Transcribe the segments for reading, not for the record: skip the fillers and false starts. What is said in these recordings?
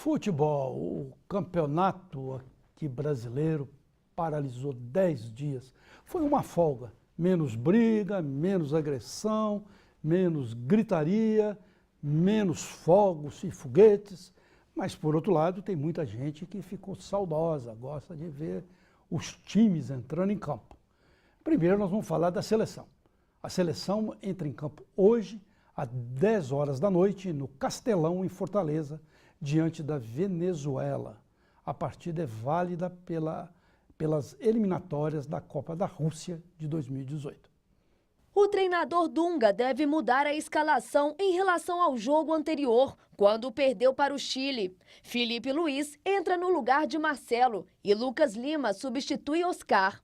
Futebol, o campeonato aqui brasileiro paralisou 10 dias. Foi uma folga, menos briga, menos agressão, menos gritaria, menos fogos e foguetes. Mas, por outro lado, tem muita gente que ficou saudosa, gosta de ver os times entrando em campo. Primeiro nós vamos falar da seleção. A seleção entra em campo hoje, às 10 horas da noite, no Castelão, em Fortaleza, diante da Venezuela. A partida é válida pelas eliminatórias da Copa da Rússia de 2018. O treinador Dunga deve mudar a escalação em relação ao jogo anterior, quando perdeu para o Chile. Felipe Luiz entra no lugar de Marcelo e Lucas Lima substitui Oscar.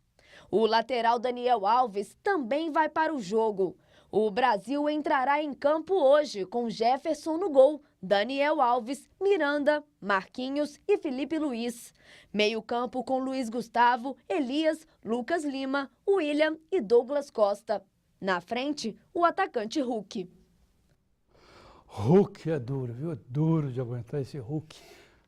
O lateral Daniel Alves também vai para o jogo. O Brasil entrará em campo hoje com Jefferson no gol, Daniel Alves, Miranda, Marquinhos e Felipe Luiz. Meio-campo com Luiz Gustavo, Elias, Lucas Lima, William e Douglas Costa. Na frente, o atacante Hulk. Hulk é duro, viu? É duro de aguentar esse Hulk.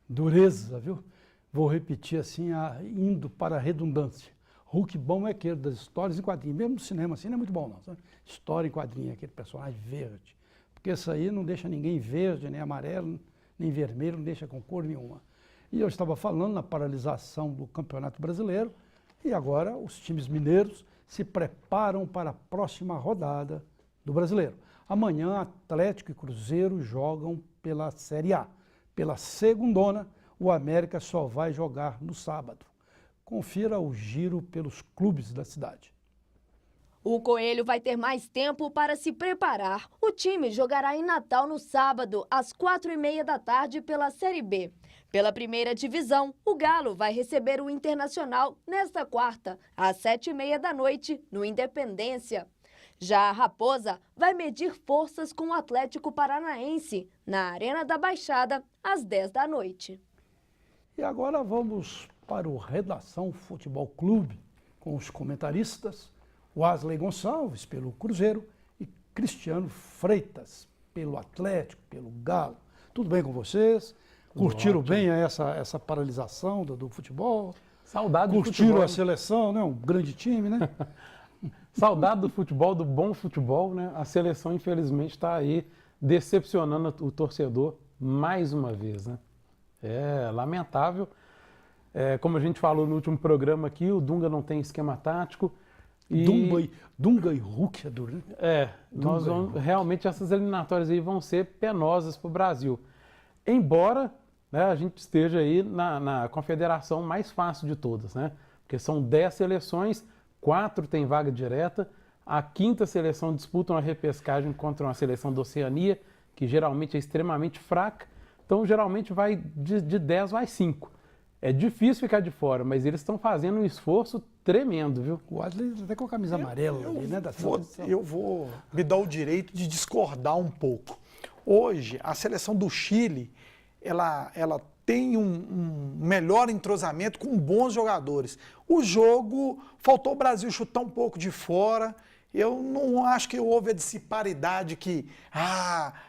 Dureza, viu? Vou repetir assim, indo para a redundância. Hulk bom é aquele das histórias em quadrinhos. Mesmo no cinema assim não é muito bom, não. Sabe? História em quadrinho, aquele personagem verde. Porque isso aí não deixa ninguém verde, nem amarelo, nem vermelho, não deixa com cor nenhuma. E eu estava falando na paralisação do Campeonato Brasileiro e agora os times mineiros se preparam para a próxima rodada do Brasileiro. Amanhã, Atlético e Cruzeiro jogam pela Série A. Pela segundona, o América só vai jogar no sábado. Confira o giro pelos clubes da cidade. O Coelho vai ter mais tempo para se preparar. O time jogará em Natal no sábado, às 4h30 da tarde, pela Série B. Pela primeira divisão, o Galo vai receber o Internacional nesta quarta, às 7h30 da noite, no Independência. Já a Raposa vai medir forças com o Atlético Paranaense, na Arena da Baixada, às 10 da noite. E agora vamos para o Redação Futebol Clube, com os comentaristas Wesley Gonçalves, pelo Cruzeiro, e Cristiano Freitas, pelo Atlético, pelo Galo. Tudo bem com vocês? Curtiram bem essa paralisação do futebol? Saudade do futebol. Curtiram a né? seleção, né? Um grande time, né? Saudade do futebol, do bom futebol, né? A seleção, infelizmente, está aí decepcionando o torcedor mais uma vez, né? É lamentável. Como a gente falou no último programa aqui, o Dunga não tem esquema tático. Dunga e Hulk é duro, né? Realmente essas eliminatórias aí vão ser penosas para o Brasil. Embora, né, a gente esteja aí na confederação mais fácil de todas, né? Porque são 10 seleções, 4 têm vaga direta, a quinta seleção disputa uma repescagem contra uma seleção da Oceania, que geralmente é extremamente fraca, então geralmente vai de 10 vai 5. É difícil ficar de fora, mas eles estão fazendo um esforço tremendo, viu? O Wesley até com a camisa amarela ali, né? Eu vou me dar o direito de discordar um pouco. Hoje, a seleção do Chile, ela tem um melhor entrosamento com bons jogadores. O jogo, faltou o Brasil chutar um pouco de fora. Eu não acho que houve a disparidade que,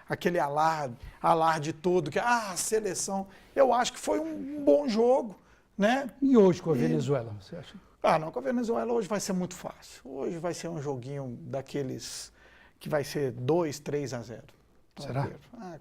aquele alarde todo, que, a seleção. Eu acho que foi um bom jogo, né? E hoje com a Venezuela, você acha? Não, com a Venezuela hoje vai ser muito fácil. Hoje vai ser um joguinho daqueles que vai ser 2-3-0. Será?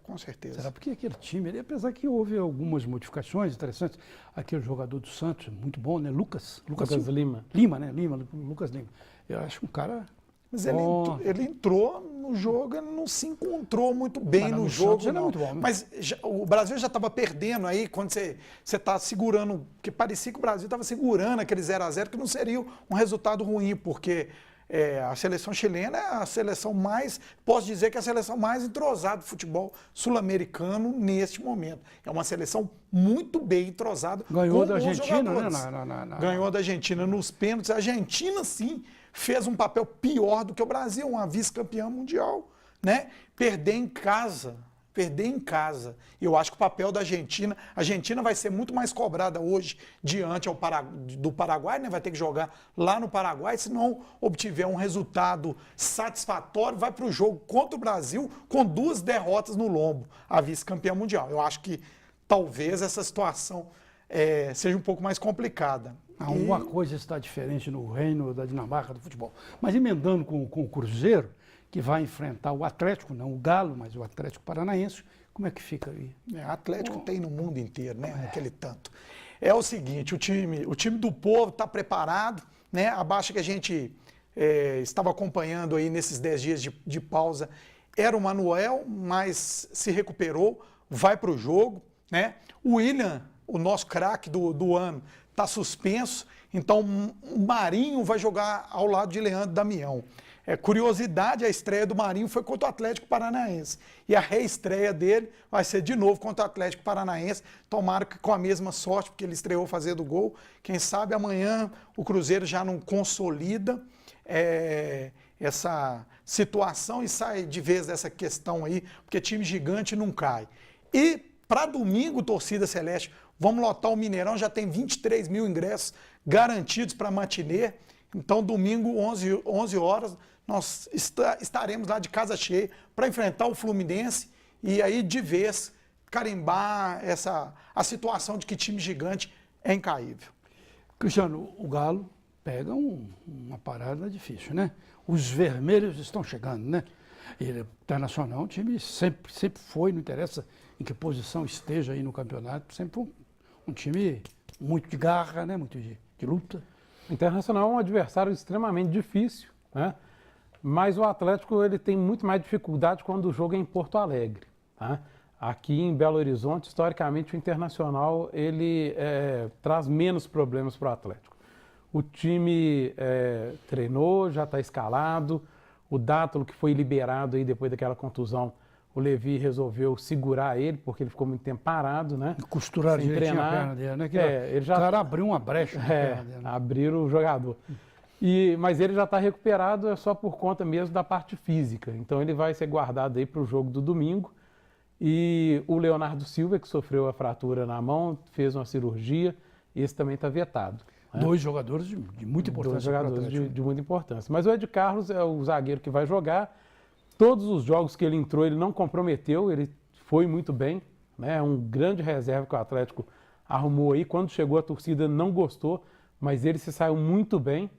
Com certeza. Será? Porque aquele time, apesar que houve algumas modificações interessantes, aquele jogador do Santos, muito bom, né? Lucas Lima. Lucas Lima. Eu acho um cara... Mas ele entrou no jogo, ele não se encontrou muito bem no jogo. Não. Muito bom, né? Mas o Brasil já estava perdendo aí, quando você está segurando, porque parecia que o Brasil estava segurando aquele 0-0, que não seria um resultado ruim, porque a seleção chilena é a seleção mais, posso dizer que é a seleção mais entrosada do futebol sul-americano neste momento. É uma seleção muito bem entrosada. Ganhou da Argentina, né? Ganhou da Argentina nos pênaltis. A Argentina, sim, fez um papel pior do que o Brasil, uma vice-campeã mundial, né? Perder em casa. Eu acho que o papel da Argentina, a Argentina vai ser muito mais cobrada hoje diante do Paraguai, né? Vai ter que jogar lá no Paraguai, se não obtiver um resultado satisfatório, vai para o jogo contra o Brasil com 2 derrotas no lombo, a vice-campeã mundial. Eu acho que talvez essa situação seja um pouco mais complicada. Alguma coisa está diferente no reino da Dinamarca do futebol. Mas emendando com o Cruzeiro, que vai enfrentar o Atlético, não o Galo, mas o Atlético Paranaense, como é que fica aí? Atlético tem no mundo inteiro, né? Aquele tanto. É o seguinte, o time do povo está preparado, né? A baixa que a gente estava acompanhando aí nesses 10 dias de pausa era o Manuel, mas se recuperou, vai para o jogo, né? O William, o nosso craque do ano, está suspenso, então o Marinho vai jogar ao lado de Leandro Damião. Curiosidade, a estreia do Marinho foi contra o Atlético Paranaense. E a reestreia dele vai ser de novo contra o Atlético Paranaense. Tomara que com a mesma sorte, porque ele estreou fazendo gol. Quem sabe amanhã o Cruzeiro já não consolida essa situação e sai de vez dessa questão aí, porque time gigante não cai. E para domingo, torcida celeste, vamos lotar o Mineirão, já tem 23 mil ingressos garantidos para matinê. Então, domingo, 11 horas, nós estaremos lá de casa cheia para enfrentar o Fluminense e aí, de vez, carimbar a situação de que time gigante é incaível. Cristiano, o Galo pega uma parada difícil, né? Os vermelhos estão chegando, né? Ele é internacional, o time sempre foi, não interessa em que posição esteja aí no campeonato, sempre um time muito de garra, né? Muito de luta. O Internacional é um adversário extremamente difícil, né? Mas o Atlético ele tem muito mais dificuldade quando o jogo é em Porto Alegre. Tá? Aqui em Belo Horizonte, historicamente, o Internacional ele traz menos problemas para o Atlético. O time treinou, já está escalado. O Dátolo, que foi liberado aí depois daquela contusão, o Levi resolveu segurar ele, porque ele ficou muito tempo parado, né? Costurar direitinho a perna dele, né? O cara abriu uma brecha na perna dele. Né? Abriram o jogador. Mas ele já está recuperado, é só por conta mesmo da parte física. Então ele vai ser guardado aí para o jogo do domingo. E o Leonardo Silva, que sofreu a fratura na mão, fez uma cirurgia, esse também está vetado. Né? Dois jogadores de muita importância. Dois jogadores de muita importância. Mas o Ed Carlos é o zagueiro que vai jogar. Todos os jogos que ele entrou, ele não comprometeu, ele foi muito bem, né? Um grande reserva que o Atlético arrumou aí. Quando chegou a torcida não gostou, mas ele se saiu muito bem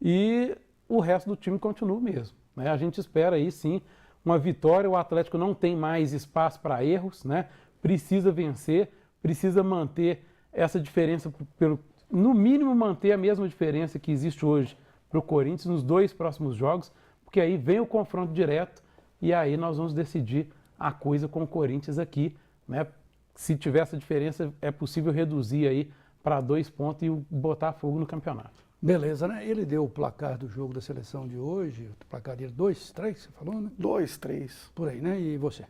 e o resto do time continua mesmo, né? A gente espera aí sim uma vitória, o Atlético não tem mais espaço para erros, né? Precisa vencer, precisa manter essa diferença, no mínimo manter a mesma diferença que existe hoje para o Corinthians nos 2 próximos jogos, porque aí vem o confronto direto e aí nós vamos decidir a coisa com o Corinthians aqui, né? Se tiver essa diferença, é possível reduzir aí para 2 pontos e botar fogo no campeonato. Beleza, né? Ele deu o placar do jogo da seleção de hoje, o placar dele 2-3, você falou, né? 2-3. Por aí, né? E você?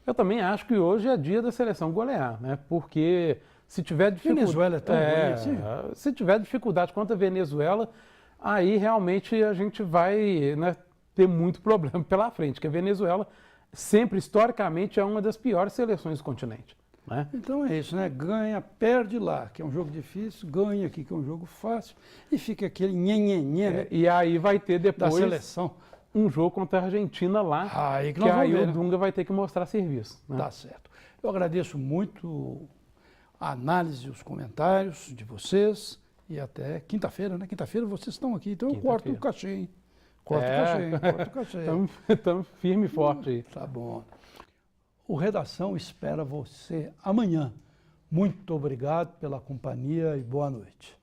Eu também acho que hoje é dia da seleção golear, né? Porque se tiver dificuldade... Venezuela é tão ruim assim? Se tiver dificuldade contra a Venezuela, aí realmente a gente vai, né, ter muito problema pela frente, porque a Venezuela sempre, historicamente, é uma das piores seleções do continente. Né? Então é isso, né? Ganha, perde lá, que é um jogo difícil, ganha aqui, que é um jogo fácil, e fica aquele nhenhenhê, né? E aí vai ter depois da seleção um jogo contra a Argentina lá, aí que aí o Dunga vai ter que mostrar serviço. Né? Tá certo. Eu agradeço muito a análise e os comentários de vocês. E até quinta-feira, né? Quinta-feira vocês estão aqui, então eu corto o cachê, hein? Corto o cachê. Estamos firme e forte aí. Tá bom. O Redação espera você amanhã. Muito obrigado pela companhia e boa noite.